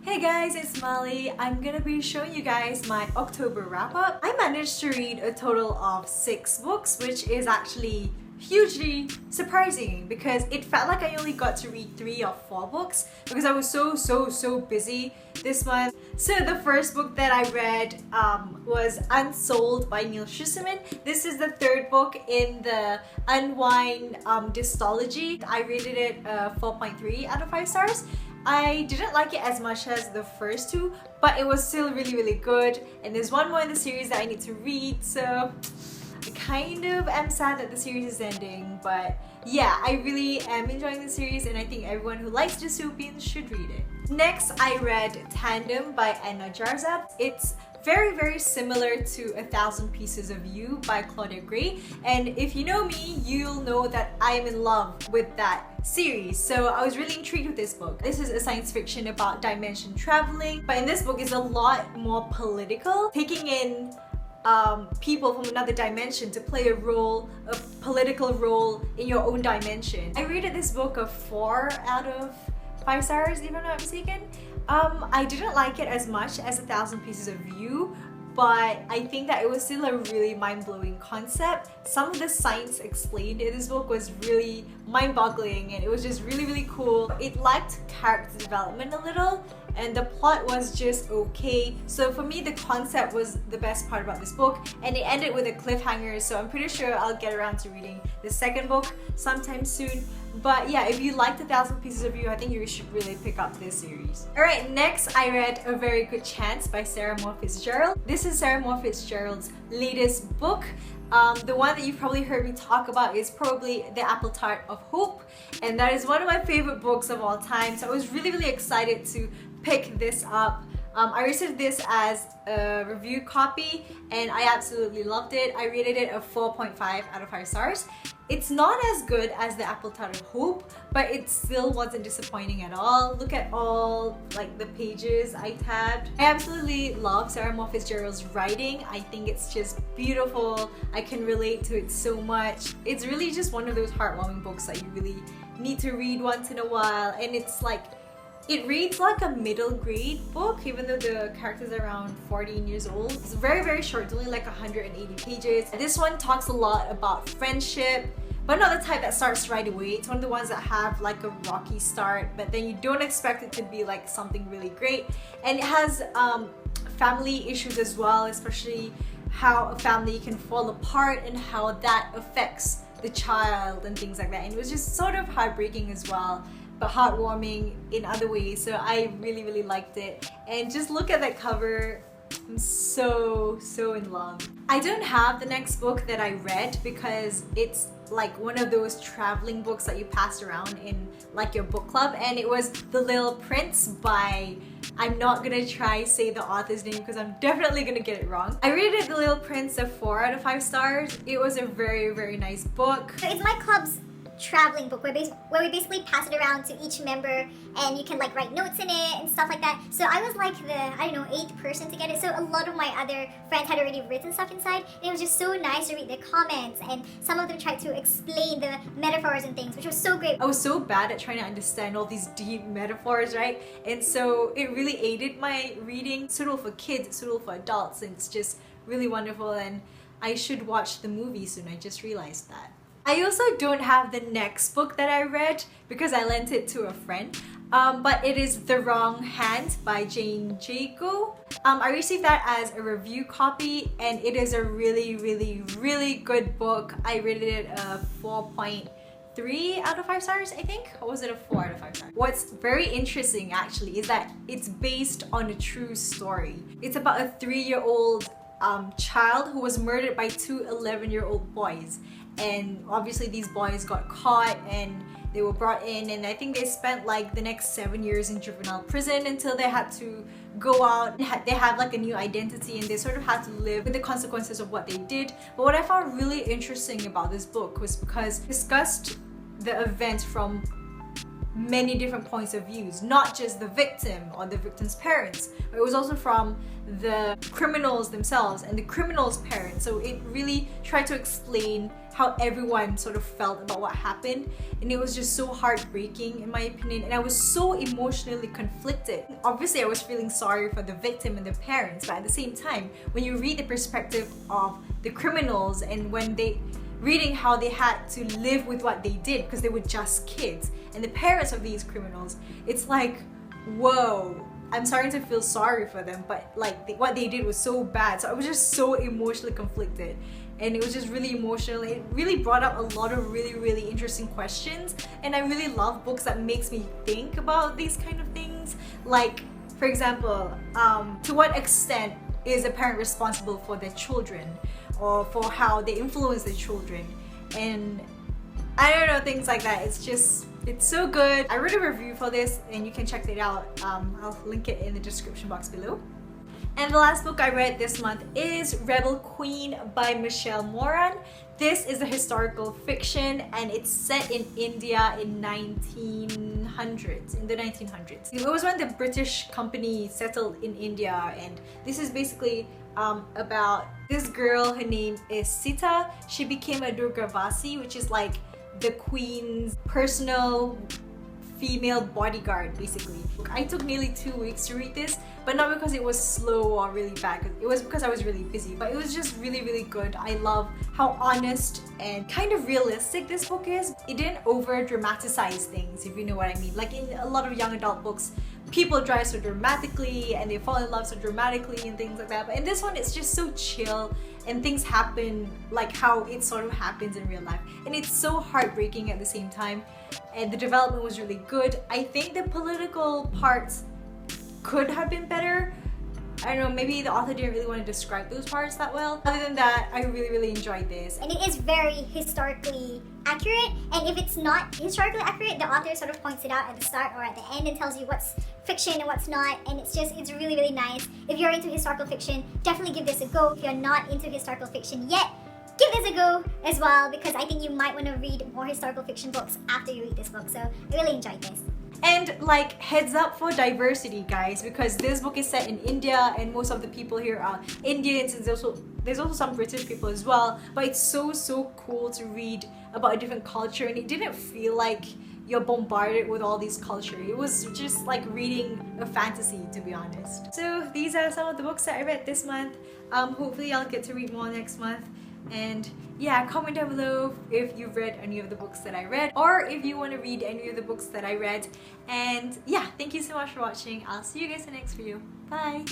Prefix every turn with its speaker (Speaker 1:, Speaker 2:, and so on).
Speaker 1: Hey guys, it's Molly. I'm gonna be showing you guys my October wrap-up. I managed to read a total of 6 books, which is actually hugely surprising because it felt like I only got to read 3 or 4 books because I was so busy this month. So the first book that I read was Unsold by Neil Schusterman. This is the 3rd book in the Unwind dystology. I rated it 4.3 out of 5 stars. I didn't like it as much as the first 2, but it was still really good, and there's one more in the series that I need to read, so I kind of am sad that the series is ending. But yeah, I really am enjoying the series and I think everyone who likes dystopians should read it. Next, I read Tandem by Anna Jarzab. It's very similar to 1,000 Pieces of You by Claudia Gray, and if you know me, you'll know that I am in love with that series, so I was really intrigued with this book. This is a science fiction about dimension traveling, but in this book it's a lot more political, taking in people from another dimension to play a political role in your own dimension. I rated this book a 4 out of 5 stars, if I'm not mistaken. I didn't like it as much as 1,000 Pieces of You, but I think that it was still a really mind-blowing concept. Some of the science explained in this book was really mind-boggling and it was just really cool. It lacked character development a little and the plot was just okay. So for me, the concept was the best part about this book, and it ended with a cliffhanger, so I'm pretty sure I'll get around to reading the 2nd book sometime soon. But yeah, if you liked 1,000 Pieces of You, I think you should really pick up this series. Alright, next I read A Very Good Chance by Sarah Moore Fitzgerald. This is Sarah Moore Fitzgerald's latest book. The one that you've probably heard me talk about is probably The Apple Tart of Hope, and that is one of my favorite books of all time, so I was really excited to pick this up. I received this as a review copy and I absolutely loved it. I rated it a 4.5 out of 5 stars. It's not as good as The Apple Tart of Hope, but it still wasn't disappointing at all. Look at all the pages I tabbed. I absolutely love Sarah Moore Fitzgerald's writing. I think it's just beautiful. I can relate to it so much. It's really just one of those heartwarming books that you really need to read once in a while, and it reads like a middle grade book even though the characters are around 14 years old. It's very short, it's only like 180 pages. This one talks a lot about friendship, but not the type that starts right away. It's one of the ones that have like a rocky start, but then you don't expect it to be like something really great. And it has family issues as well, especially how a family can fall apart and how that affects the child and things like that. And it was just sort of heartbreaking as well, but heartwarming in other ways, so I really liked it. And just look at that cover, I'm so in love. I don't have the next book that I read because it's like one of those traveling books that you pass around in like your book club, and it was The Little Prince by, I'm not gonna try say the author's name because I'm definitely gonna get it wrong. I rated The Little Prince a 4 out of 5 stars. It was a very nice book.
Speaker 2: So it's my club's traveling book where we basically pass it around to each member and you can like write notes in it and stuff like that. So I was like the, I don't know, 8th person to get it. So a lot of my other friends had already written stuff inside, and it was just so nice to read the comments, and some of them tried to explain the metaphors and things, which was so great.
Speaker 1: I was so bad at trying to understand all these deep metaphors, right? And so it really aided my reading. It's suitable for kids, it's suitable for adults, and it's just really wonderful, and I should watch the movie soon. I just realized that. I also don't have the next book that I read because I lent it to a friend, but it is The Wrong Hand by Jane Jago. I received that as a review copy, and it is a really good book. I rated it a 4.3 out of 5 stars, I think, or was it a 4 out of 5 stars? What's very interesting actually is that it's based on a true story. It's about a 3-year-old child who was murdered by 2 11-year-old boys. And obviously these boys got caught and they were brought in, and I think they spent like the next 7 years in juvenile prison until they had to go out. They have like a new identity and they sort of had to live with the consequences of what they did. But what I found really interesting about this book was because it discussed the event from many different points of views, not just the victim or the victim's parents, but it was also from the criminals themselves and the criminals' parents. So it really tried to explain how everyone sort of felt about what happened, and it was just so heartbreaking in my opinion, and I was so emotionally conflicted. Obviously I was feeling sorry for the victim and the parents, but at the same time, when you read the perspective of the criminals and when they reading how they had to live with what they did because they were just kids, and the parents of these criminals, it's like, whoa, I'm starting to feel sorry for them, but like what they did was so bad. So I was just so emotionally conflicted, and it was just really emotional. It really brought up a lot of really interesting questions, and I really love books that makes me think about these kind of things. Like, for example, to what extent is a parent responsible for their children, or for how they influence their children, and I don't know, things like that. It's so good. I wrote a review for this and you can check it out. I'll link it in the description box below. And the last book I read this month is Rebel Queen by Michelle Moran. This is a historical fiction and it's set in India in the 1900s. It was when the British company settled in India, and this is basically about this girl. Her name is Sita. She became a Durgavasi, which is like the queen's personal female bodyguard basically. I took nearly 2 weeks to read this, but not because it was slow or really bad, it was because I was really busy, but it was just really good. I love how honest and kind of realistic this book is. It didn't over dramatize things, if you know what I mean. Like in a lot of young adult books, people drive so dramatically and they fall in love so dramatically and things like that, but in this one it's just so chill and things happen like how it sort of happens in real life, and it's so heartbreaking at the same time, and the development was really good. I think the political parts could have been better. I don't know, maybe the author didn't really want to describe those parts that well. Other than that, I really enjoyed this.
Speaker 2: And it is very historically accurate, and if it's not historically accurate, the author sort of points it out at the start or at the end and tells you what's fiction and what's not, and it's really nice. If you're into historical fiction, definitely give this a go. If you're not into historical fiction yet, give this a go as well, because I think you might want to read more historical fiction books after you read this book. So I really enjoyed this.
Speaker 1: And like, heads up for diversity, guys, because this book is set in India and most of the people here are Indians, and there's also some British people as well, but it's so cool to read about a different culture, and it didn't feel like you're bombarded with all these culture. It was just like reading a fantasy, to be honest. So these are some of the books that I read this month. Hopefully I'll get to read more next month. And yeah, comment down below if you've read any of the books that I read, or if you want to read any of the books that I read. And yeah, thank you so much for watching. I'll see you guys in the next video. Bye!